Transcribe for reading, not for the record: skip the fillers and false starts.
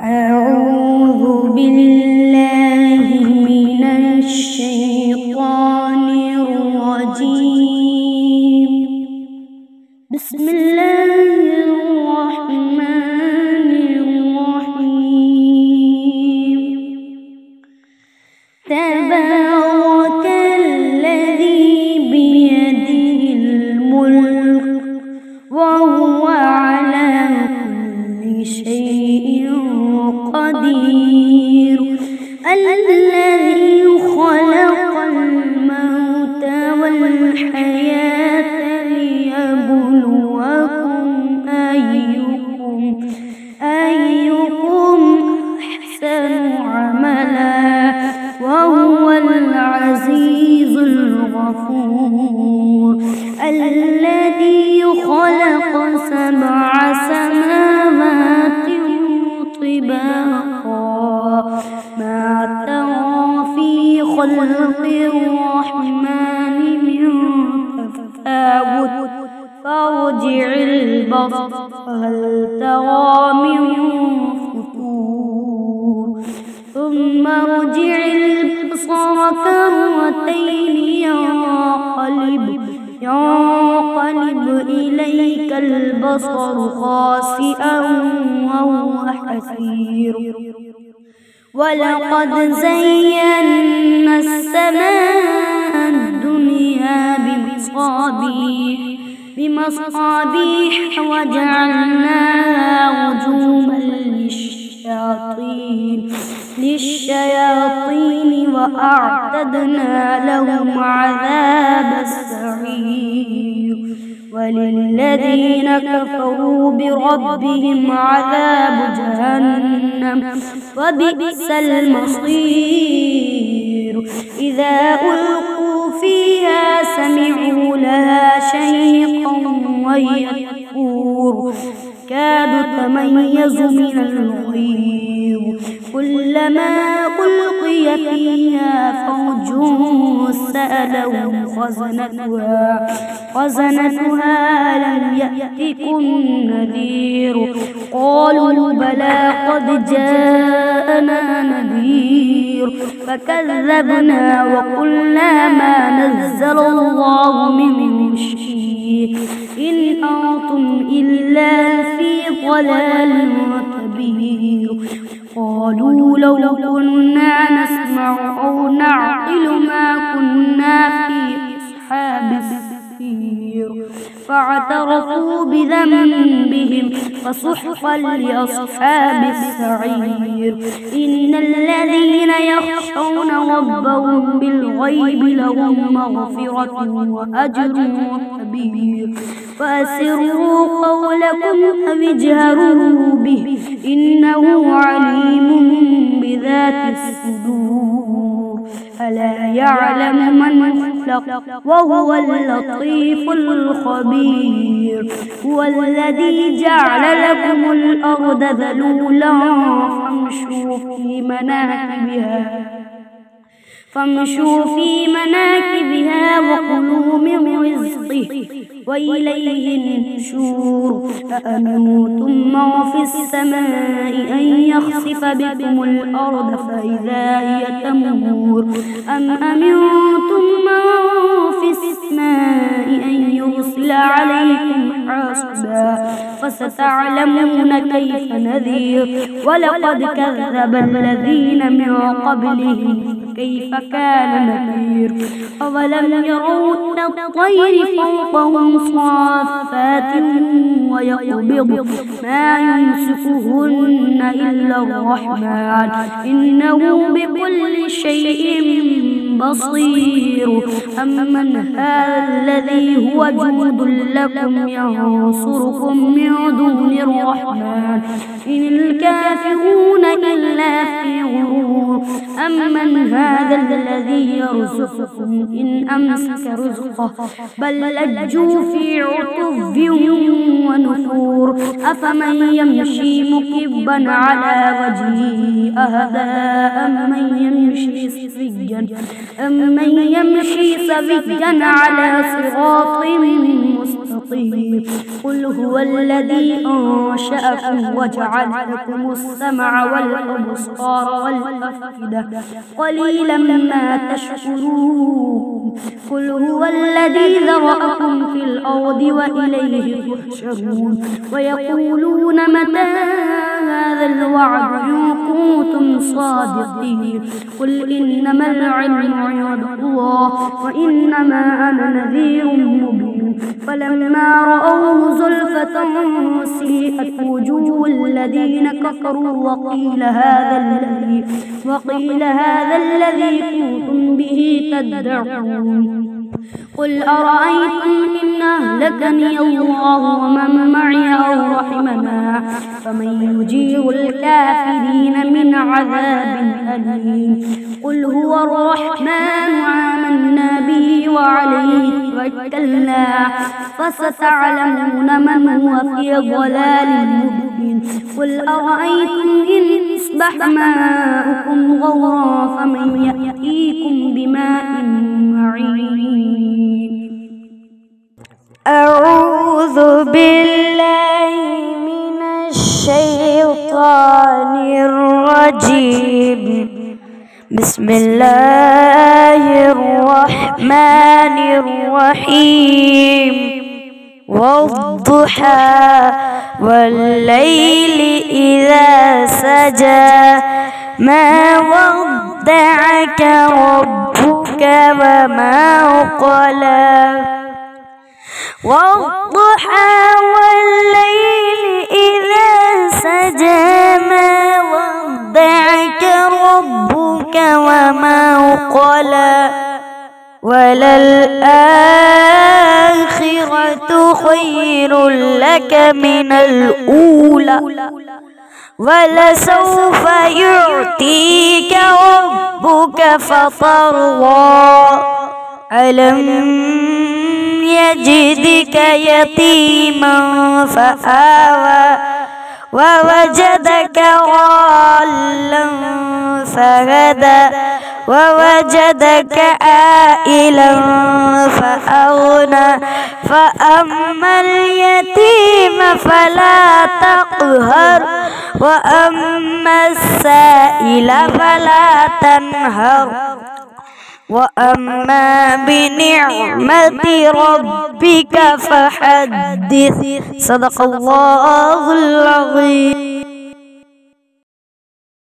أعوذ بالله من الشيطان الرجيم. بسم الله الرحمن الرحيم. تبارك الذي بيده الملك وهو على كل شيء قدير. الذي خلق الموت والحياة ليبلوكم أيكم أحسن عملا وهو العزيز الغفور. الذي خلق 7 سماوات طباقا ما ترى في خلق الرحمن من تفاوت فارجع البصر هل ترى من فطور ثم ارجع البصر كرتين ينقلب إليك البصر خاسئا وهو حسير. ولقد زينا السماء الدنيا بمصابيح وجعلناها رجوما للشياطين وأعتدنا لهم عذاب السعير. وللذين كفروا بربهم عذاب جهنم وبئس المصير. إذا ألقوا فيها سمعوا لها شهيقا وهي تفور تكاد تميز من الغيظ. كلما ألقي فيها فوج سألهم خزنتها لم يأتكم نذير قالوا بلى قد جاءنا نذير فكذبنا وقلنا ما نزل الله من شيء إن أنتم إلا في ضلال كبير. قالوا لو كنا نسمع أو نعقل ما كنا في أصحاب السعير فاعترفوا بذنبهم فسحقا لأصحاب السعير. إن الذين يخشون ربهم بالغيب لهم مغفرة وأجر كبير. فأسروا قولكم أو اجهروا به إنه عليم بذات الصدور. ألا يعلم من خلق وهو اللطيف الخبير. هو الذي جعل لكم الأرض ذلولا فامشوا في مناكبها وكلوا من رزقه وإليه النشور. أأمنتم من في السماء أن يخسف بكم الأرض فإذا هي تمور أم أمنتم من في السماء أن يرسل عليكم حاصبا فستعلمون كيف نذير. ولقد كذب الذين من قبلهم كيف كان نذير. أولم يروا إلى الطير فوقهم صافات ويقبض ما يمسكهن إلا الرحمن إنه بكل شيء بصير. أمن هذا الذي هو جند لكم ينصركم من دون الرحمن إن الكافرون إلا في غرور. أمن هذا الذي يرزقكم إن أمسك رزقه بل لجوا في عتو ونفور. أفمن يمشي مكبا على وجهه أهدى أمن يمشي سويا على صراط مستقيم. مستطيع. قل هو الذي أنشأكم وجعل لكم السمع والأبصار والأفئدة قليلا ما تشكرون. قل هو الذي ذرأكم في الأرض وإليه تحشرون. ويقولون متى هذا الوعد إن كنتم صادقين. قل إنما العلم عند الله وإنما أنا نذير مبين. فلما رأوه زلفة سيئت وجوه الذين كفروا وقيل هذا الذي كنتم به تدعون. قل أرأيتم إن أهلكني الله ومن معي أو رحمنا فمن يجير الكافرين من عذاب أليم. قل هو الرحمن آمنا به وعليه توكلنا فستعلمون من هو في ضلال مبين. قل أرأيتم إن أصبح ماؤكم غورا فمن يأتيكم بماء معين. أعوذ بالله من الشيطان الرجيم. بسم الله الرحمن الرحيم. والضحى والليل إذا سجى ما ودعك ربك وما قلى. والضحى والليل إذا سجى ما ودعك ربك وما قلى. وللآخرة خير لك من الأولى ولسوف يعطيك ربك فترضى. ألم يجدك يتيما فآوى ووجدك ضالا فهدى ووجدك عائلا فأغنى. فأما اليتيم فلا تقهر وأما السائل فلا تنهر وأما بنعمة ربك فحدث. صدق الله العظيم.